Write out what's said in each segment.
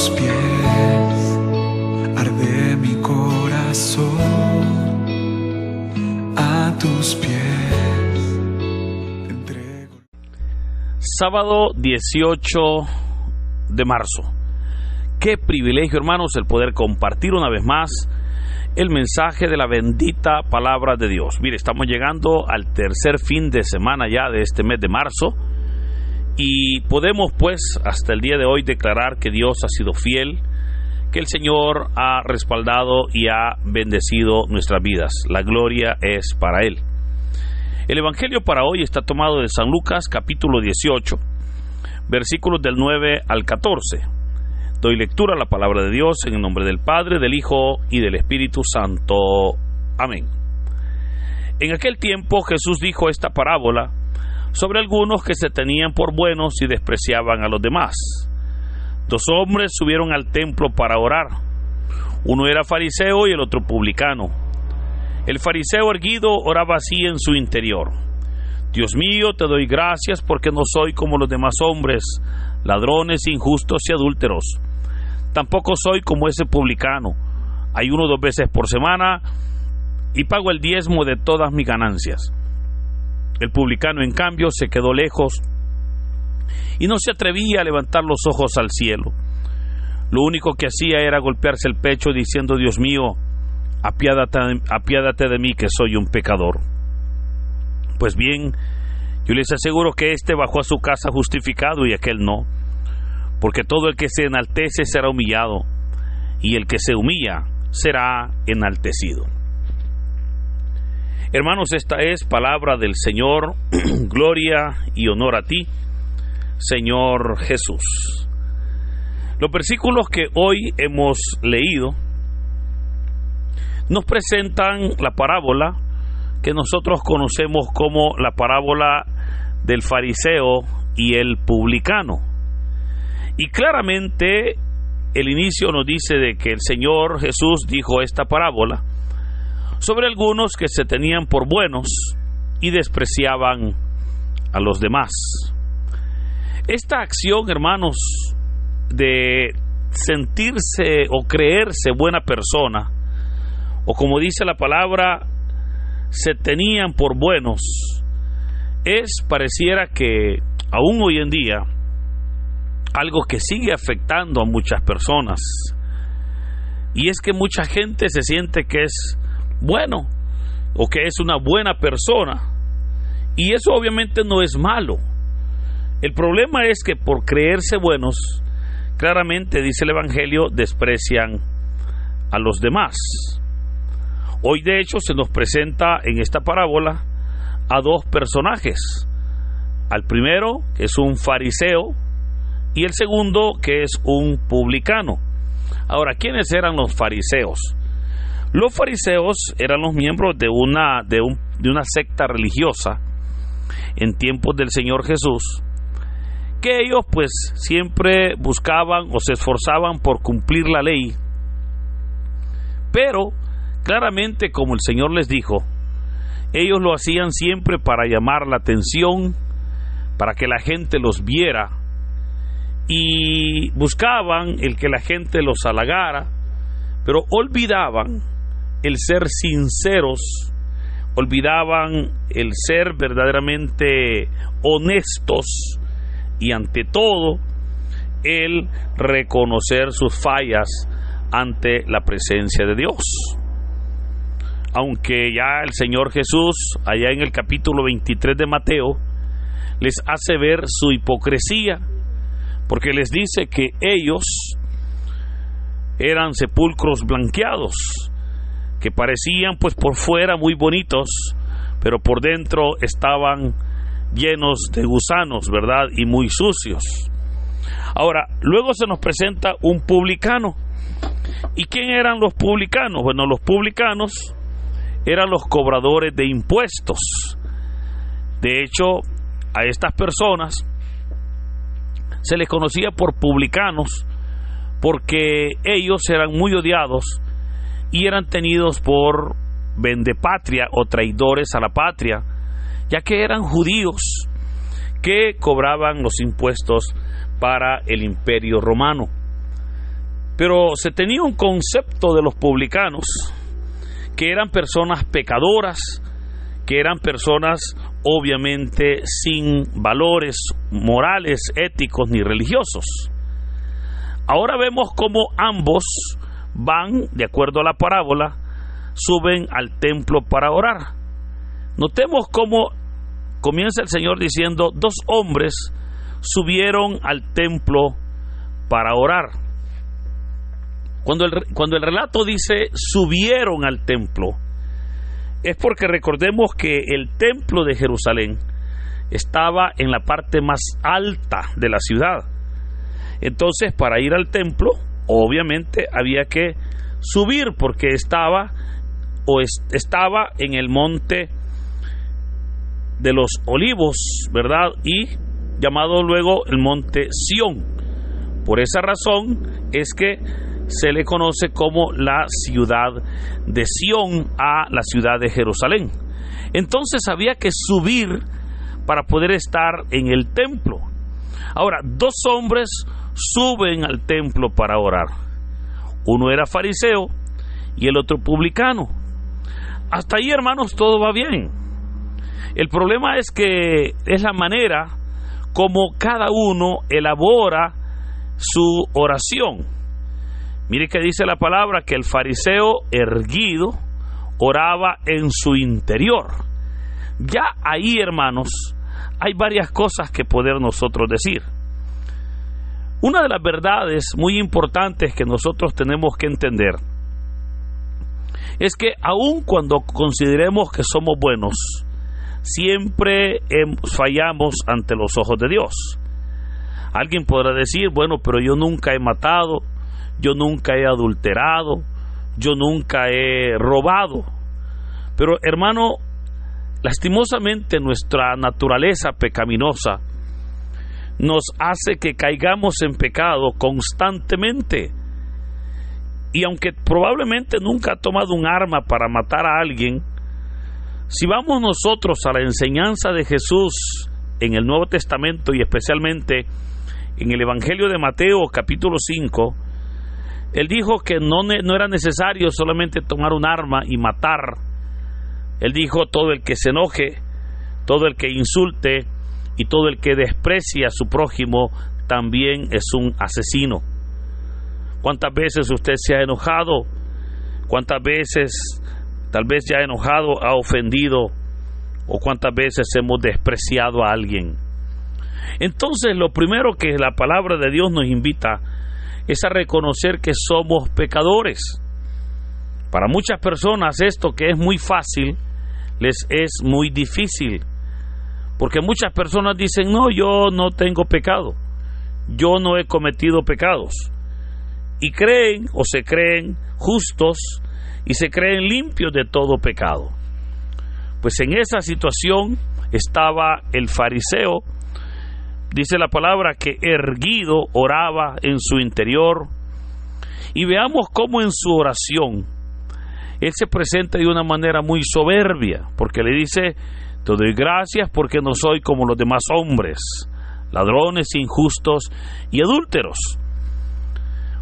tus pies arde mi corazón, a tus pies te entrego. Sábado 18 de marzo. Qué privilegio, hermanos, el poder compartir una vez más el mensaje de la bendita palabra de Dios. Mire, estamos llegando al tercer fin de semana ya de este mes de marzo y podemos pues hasta el día de hoy declarar que Dios ha sido fiel, que el Señor ha respaldado y ha bendecido nuestras vidas. La gloria es para Él. El Evangelio para hoy está tomado de San Lucas capítulo 18, versículos del 9 al 14. Doy lectura a la palabra de Dios en el nombre del Padre, del Hijo y del Espíritu Santo. Amén. En aquel tiempo Jesús dijo esta parábola sobre algunos que se tenían por buenos y despreciaban a los demás. Dos hombres subieron al templo para orar. Uno era fariseo y el otro publicano. El fariseo erguido oraba así en su interior: Dios mío, te doy gracias porque no soy como los demás hombres, ladrones, injustos y adúlteros. Tampoco soy como ese publicano. Ayuno 2 veces por semana y pago el diezmo de todas mis ganancias. El publicano, en cambio, se quedó lejos y no se atrevía a levantar los ojos al cielo. Lo único que hacía era golpearse el pecho diciendo: Dios mío, apiádate de mí, que soy un pecador. Pues bien, yo les aseguro que éste bajó a su casa justificado y aquel no, porque todo el que se enaltece será humillado, y el que se humilla será enaltecido. Hermanos, esta es palabra del Señor. Gloria y honor a ti, Señor Jesús. Los versículos que hoy hemos leído nos presentan la parábola que nosotros conocemos como la parábola del fariseo y el publicano. Y claramente el inicio nos dice de que el Señor Jesús dijo esta parábola sobre algunos que se tenían por buenos y despreciaban a los demás. Esta acción, hermanos, de sentirse o creerse buena persona, o como dice la palabra, se tenían por buenos, pareciera que aún hoy en día algo que sigue afectando a muchas personas, y es que mucha gente se siente que es bueno o que es una buena persona, y eso obviamente no es malo. El problema es que por creerse buenos, claramente dice el Evangelio, desprecian a los demás. Hoy de hecho se nos presenta en esta parábola a dos personajes: al primero, que es un fariseo, y el segundo, que es un publicano. Ahora, ¿quiénes eran los fariseos? Los fariseos eran los miembros de una secta religiosa en tiempos del Señor Jesús, que ellos pues siempre buscaban o se esforzaban por cumplir la ley, pero claramente, como el Señor les dijo, ellos lo hacían siempre para llamar la atención, para que la gente los viera, y buscaban el que la gente los halagara, pero olvidaban el ser sinceros, olvidaban el ser verdaderamente honestos, y ante todo el reconocer sus fallas ante la presencia de Dios. Aunque ya el Señor Jesús, allá en el capítulo 23 de Mateo, les hace ver su hipocresía, porque les dice que ellos eran sepulcros blanqueados, que parecían pues por fuera muy bonitos, pero por dentro estaban llenos de gusanos, ¿verdad? Y muy sucios. Ahora, luego se nos presenta un publicano. ¿Y quién eran los publicanos? Bueno, los publicanos eran los cobradores de impuestos. De hecho, a estas personas se les conocía por publicanos porque ellos eran muy odiados y eran tenidos por vendepatria o traidores a la patria, ya que eran judíos que cobraban los impuestos para el Imperio Romano. Pero se tenía un concepto de los publicanos, que eran personas pecadoras, que eran personas obviamente sin valores morales, éticos ni religiosos. Ahora vemos cómo ambos van, de acuerdo a la parábola, suben al templo para orar. Notemos cómo comienza el Señor diciendo: 2 hombres subieron al templo para orar. Cuando el relato dice subieron al templo, es porque recordemos que el templo de Jerusalén estaba en la parte más alta de la ciudad. Entonces, para ir al templo, obviamente había que subir, porque estaba en el monte de los Olivos, ¿verdad? Y llamado luego el monte Sión. Por esa razón es que se le conoce como la ciudad de Sión a la ciudad de Jerusalén. Entonces había que subir para poder estar en el templo. Ahora, 2 hombres suben al templo para orar. Uno era fariseo y el otro publicano. Hasta ahí, hermanos, todo va bien. El problema es que es la manera como cada uno elabora su oración. Mire que dice la palabra que el fariseo erguido oraba en su interior. Ya ahí, hermanos, hay varias cosas que poder nosotros decir. Una de las verdades muy importantes que nosotros tenemos que entender es que aun cuando consideremos que somos buenos, siempre fallamos ante los ojos de Dios. Alguien podrá decir: bueno, pero yo nunca he matado, yo nunca he adulterado, yo nunca he robado. Pero, hermano, lastimosamente nuestra naturaleza pecaminosa nos hace que caigamos en pecado constantemente. Y aunque probablemente nunca ha tomado un arma para matar a alguien, si vamos nosotros a la enseñanza de Jesús en el Nuevo Testamento, y especialmente en el Evangelio de Mateo capítulo 5, Él dijo que no era necesario solamente tomar un arma y matar. Él dijo: todo el que se enoje, todo el que insulte y todo el que desprecie a su prójimo también es un asesino. ¿Cuántas veces usted se ha enojado? ¿Cuántas veces tal vez ya ha enojado, ha ofendido? ¿O cuántas veces hemos despreciado a alguien? Entonces, lo primero que la palabra de Dios nos invita es a reconocer que somos pecadores. Para muchas personas esto, que es muy fácil, les es muy difícil, porque muchas personas dicen: no, yo no tengo pecado, yo no he cometido pecados, y creen o se creen justos y se creen limpios de todo pecado. Pues en esa situación estaba el fariseo. Dice la palabra que erguido oraba en su interior. Y veamos cómo en su oración él se presenta de una manera muy soberbia, porque le dice: te doy gracias porque no soy como los demás hombres, ladrones, injustos y adúlteros.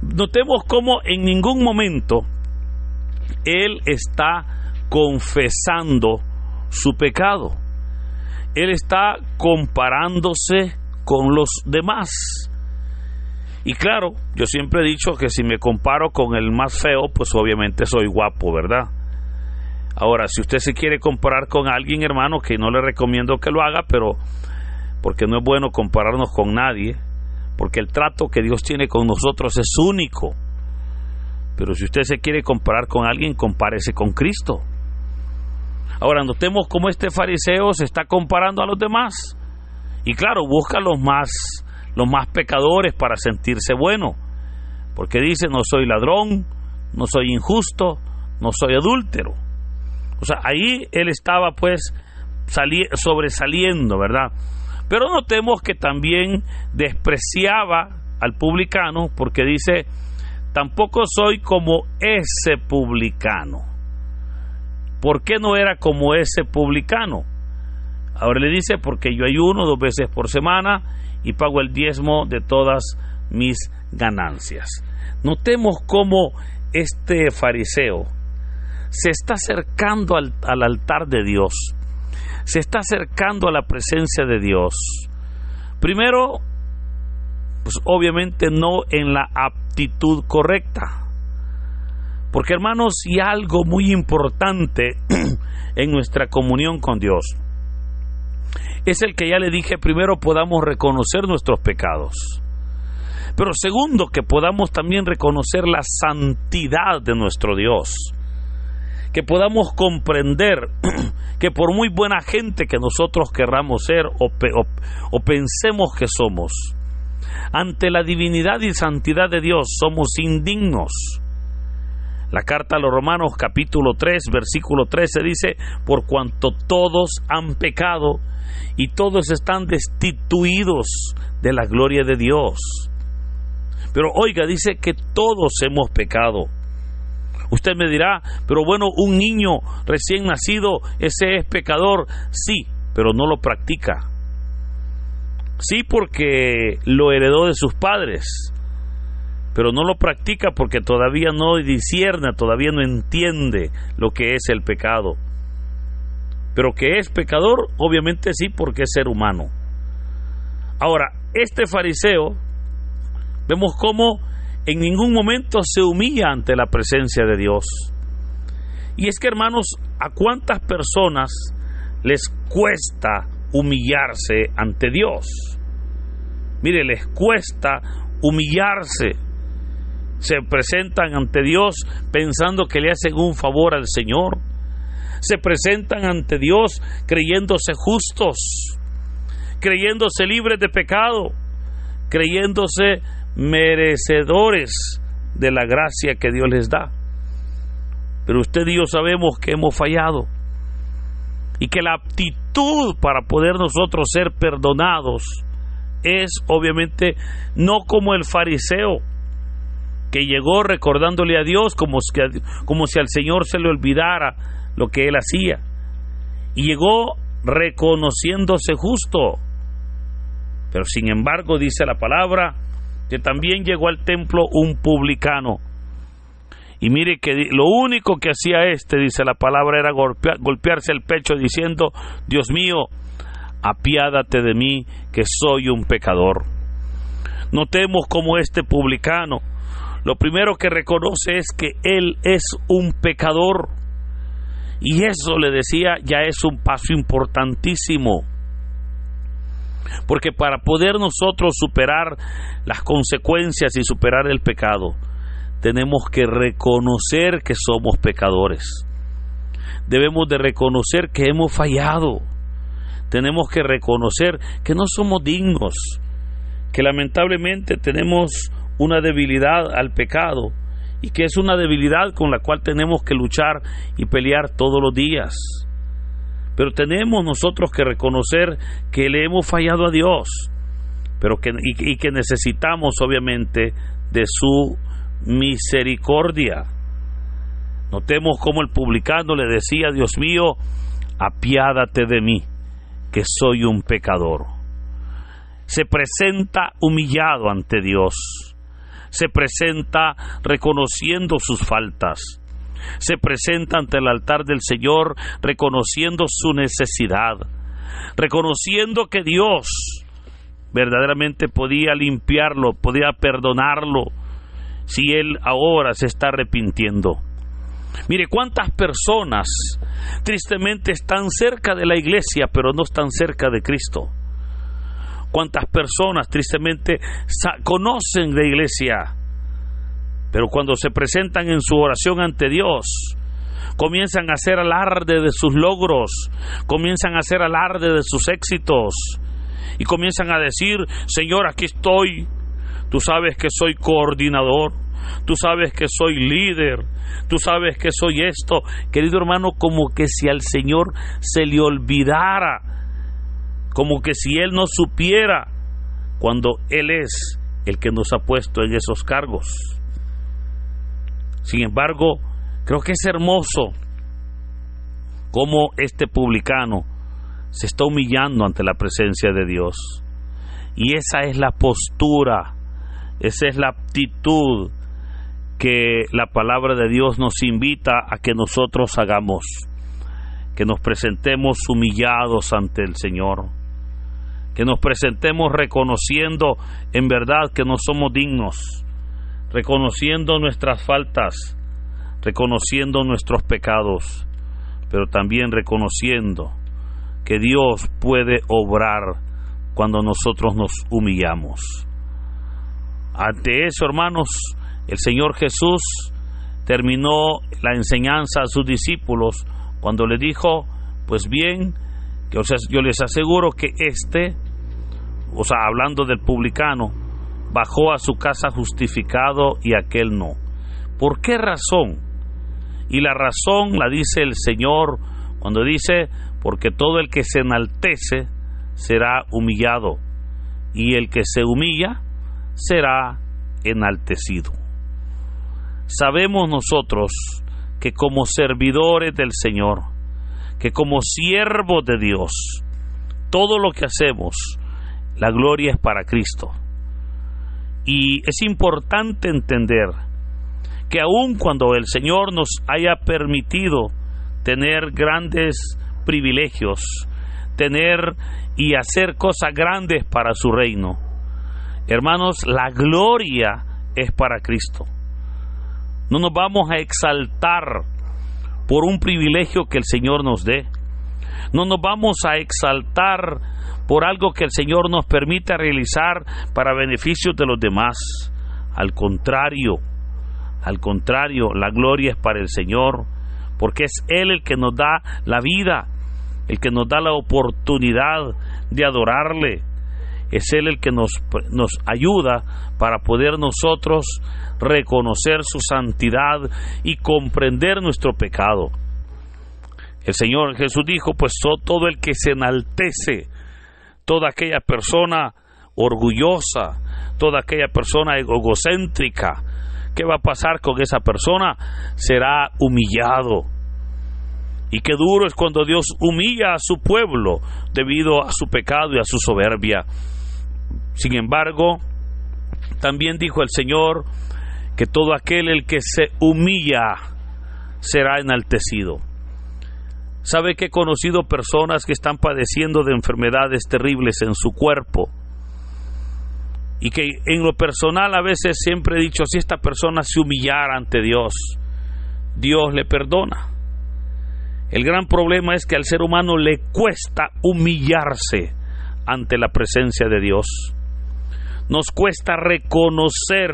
Notemos cómo en ningún momento él está confesando su pecado. Él está comparándose con los demás. Y claro, yo siempre he dicho que si me comparo con el más feo, pues obviamente soy guapo, ¿verdad? Ahora, si usted se quiere comparar con alguien, hermano, que no le recomiendo que lo haga, pero porque no es bueno compararnos con nadie, porque el trato que Dios tiene con nosotros es único. Pero si usted se quiere comparar con alguien, compárese con Cristo. Ahora, notemos cómo este fariseo se está comparando a los demás. Y claro, busca los más pecadores para sentirse bueno, porque dice: no soy ladrón, no soy injusto, no soy adúltero. O sea, ahí él estaba pues sobresaliendo, ¿verdad? Pero notemos que también despreciaba al publicano, porque dice: tampoco soy como ese publicano. ¿Por qué no era como ese publicano? Ahora le dice: porque yo ayuno 2 veces por semana y pago el diezmo de todas mis ganancias. Notemos cómo este fariseo se está acercando al altar de Dios, se está acercando a la presencia de Dios. Primero, pues obviamente no en la aptitud correcta, porque hermanos, y algo muy importante en nuestra comunión con Dios es el que ya le dije: primero podamos reconocer nuestros pecados, pero segundo, que podamos también reconocer la santidad de nuestro Dios, que podamos comprender que por muy buena gente que nosotros querramos ser o pensemos que somos, ante la divinidad y santidad de Dios somos indignos. La carta a los Romanos capítulo 3 versículo 13 dice: por cuanto todos han pecado y todos están destituidos de la gloria de Dios. Pero oiga, dice que todos hemos pecado. Usted me dirá: pero bueno, un niño recién nacido, ese es pecador. Sí, pero no lo practica. Sí, porque lo heredó de sus padres, pero no lo practica porque todavía no discierne, todavía no entiende lo que es el pecado. Pero que es pecador, obviamente sí, porque es ser humano. Ahora, este fariseo, vemos cómo en ningún momento se humilla ante la presencia de Dios. Y es que, hermanos, ¿a cuántas personas les cuesta humillarse ante Dios? Mire, les cuesta humillarse. Se presentan ante Dios pensando que le hacen un favor al Señor. Se presentan ante Dios creyéndose justos, creyéndose libres de pecado, creyéndose merecedores de la gracia que Dios les da. Pero usted y yo sabemos que hemos fallado y que la aptitud para poder nosotros ser perdonados es obviamente no como el fariseo, que llegó recordándole a Dios como si al Señor se le olvidara lo que él hacía, y llegó reconociéndose justo. Pero sin embargo, dice la palabra que también llegó al templo un publicano, y mire que lo único que hacía dice la palabra, era golpearse el pecho diciendo: Dios mío, apiádate de mí, que soy un pecador. Notemos cómo este publicano lo primero que reconoce es que él es un pecador, y eso, le decía, ya es un paso importantísimo, porque para poder nosotros superar las consecuencias y superar el pecado, tenemos que reconocer que somos pecadores. Debemos de reconocer que hemos fallado. Tenemos que reconocer que no somos dignos, que lamentablemente tenemos una debilidad al pecado, y que es una debilidad con la cual tenemos que luchar y pelear todos los días. Pero tenemos nosotros que reconocer que le hemos fallado a Dios, pero que necesitamos obviamente de su misericordia. Notemos cómo el publicano le decía: Dios mío, apiádate de mí, que soy un pecador. Se presenta humillado ante Dios, se presenta reconociendo sus faltas, se presenta ante el altar del Señor reconociendo su necesidad, reconociendo que Dios verdaderamente podía limpiarlo, podía perdonarlo, si él ahora se está arrepintiendo. Mire cuántas personas tristemente están cerca de la iglesia, pero no están cerca de Cristo. Cuántas personas tristemente conocen la iglesia, pero cuando se presentan en su oración ante Dios, comienzan a hacer alarde de sus logros, comienzan a hacer alarde de sus éxitos, y comienzan a decir: Señor, aquí estoy, tú sabes que soy coordinador, tú sabes que soy líder, tú sabes que soy esto. Querido hermano, como que si al Señor se le olvidara, como que si Él no supiera, cuando Él es el que nos ha puesto en esos cargos. Sin embargo, creo que es hermoso cómo este publicano se está humillando ante la presencia de Dios. Y esa es la postura Esa es la actitud que la palabra de Dios nos invita a que nosotros hagamos, que nos presentemos humillados ante el Señor, que nos presentemos reconociendo en verdad que no somos dignos, reconociendo nuestras faltas, reconociendo nuestros pecados, pero también reconociendo que Dios puede obrar cuando nosotros nos humillamos. Ante eso, hermanos, el Señor Jesús terminó la enseñanza a sus discípulos cuando les dijo, pues bien, que yo les aseguro que hablando del publicano, bajó a su casa justificado y aquel no. ¿Por qué razón? Y la razón la dice el Señor cuando dice, porque todo el que se enaltece será humillado, y el que se humilla será enaltecido. Sabemos nosotros que como servidores del Señor, que como siervos de Dios, todo lo que hacemos, la gloria es para Cristo. Y es importante entender que aun cuando el Señor nos haya permitido tener grandes privilegios, tener y hacer cosas grandes para su reino, hermanos, la gloria es para Cristo. No nos vamos a exaltar por un privilegio que el Señor nos dé. No nos vamos a exaltar por algo que el Señor nos permita realizar para beneficio de los demás. Al contrario, la gloria es para el Señor, porque es Él el que nos da la vida, el que nos da la oportunidad de adorarle. Es Él el que nos ayuda para poder nosotros reconocer su santidad y comprender nuestro pecado. El Señor Jesús dijo, pues todo el que se enaltece, toda aquella persona orgullosa, toda aquella persona egocéntrica, ¿qué va a pasar con esa persona? Será humillado. Y qué duro es cuando Dios humilla a su pueblo debido a su pecado y a su soberbia. Sin embargo, también dijo el Señor que todo aquel el que se humilla será enaltecido. ¿Sabe que he conocido personas que están padeciendo de enfermedades terribles en su cuerpo? Y que en lo personal a veces siempre he dicho, si esta persona se humillara ante Dios, Dios le perdona. El gran problema es que al ser humano le cuesta humillarse ante la presencia de Dios. Nos cuesta reconocer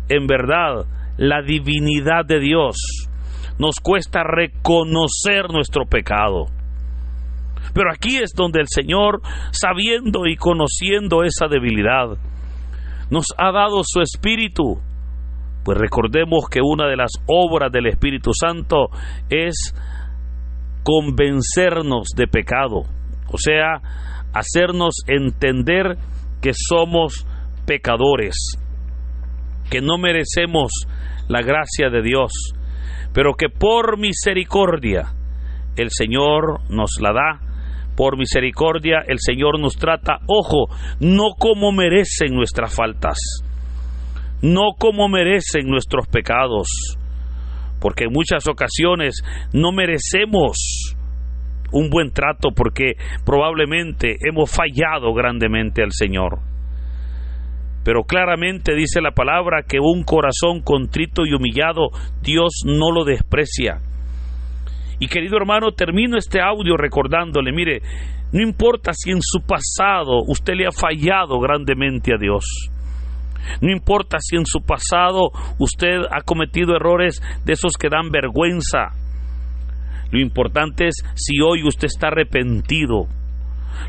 en verdad la divinidad de Dios. Nos cuesta reconocer nuestro pecado. Pero aquí es donde el Señor, sabiendo y conociendo esa debilidad, nos ha dado su Espíritu. Pues recordemos que una de las obras del Espíritu Santo es convencernos de pecado, o sea, hacernos entender que somos pecadores, que no merecemos la gracia de Dios, pero que por misericordia el Señor nos la da. Por misericordia el Señor nos trata, ojo, no como merecen nuestras faltas, no como merecen nuestros pecados, porque en muchas ocasiones no merecemos un buen trato porque probablemente hemos fallado grandemente al Señor. Pero claramente dice la palabra que un corazón contrito y humillado Dios no lo desprecia. Y querido hermano, termino este audio recordándole, mire, no importa si en su pasado usted le ha fallado grandemente a Dios. No importa si en su pasado usted ha cometido errores de esos que dan vergüenza. Lo importante es si hoy usted está arrepentido.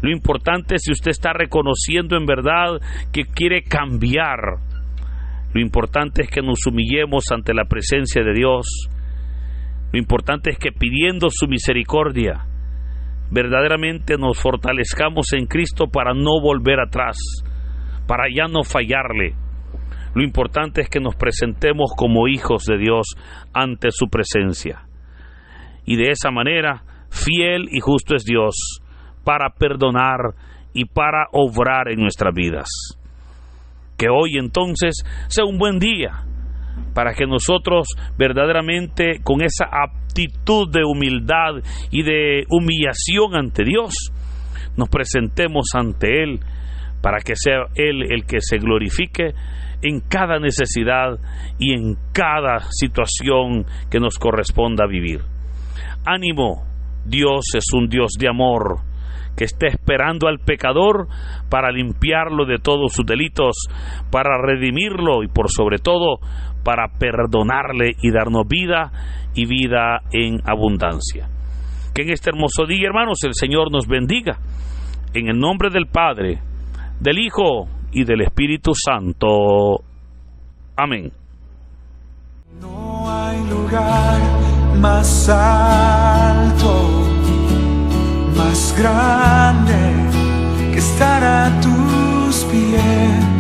Lo importante es si usted está reconociendo en verdad que quiere cambiar. Lo importante es que nos humillemos ante la presencia de Dios. Lo importante es que pidiendo su misericordia, verdaderamente nos fortalezcamos en Cristo para no volver atrás, para ya no fallarle. Lo importante es que nos presentemos como hijos de Dios ante su presencia. Y de esa manera, fiel y justo es Dios para perdonar y para obrar en nuestras vidas. Que hoy entonces sea un buen día para que nosotros verdaderamente con esa actitud de humildad y de humillación ante Dios nos presentemos ante Él, para que sea Él el que se glorifique en cada necesidad y en cada situación que nos corresponda vivir. Ánimo, Dios es un Dios de amor, que está esperando al pecador para limpiarlo de todos sus delitos, para redimirlo y por sobre todo para perdonarle y darnos vida y vida en abundancia. Que en este hermoso día, hermanos, el Señor nos bendiga. En el nombre del Padre, del Hijo y del Espíritu Santo. Amén. No hay lugar más alto, más grande que estar a tus pies.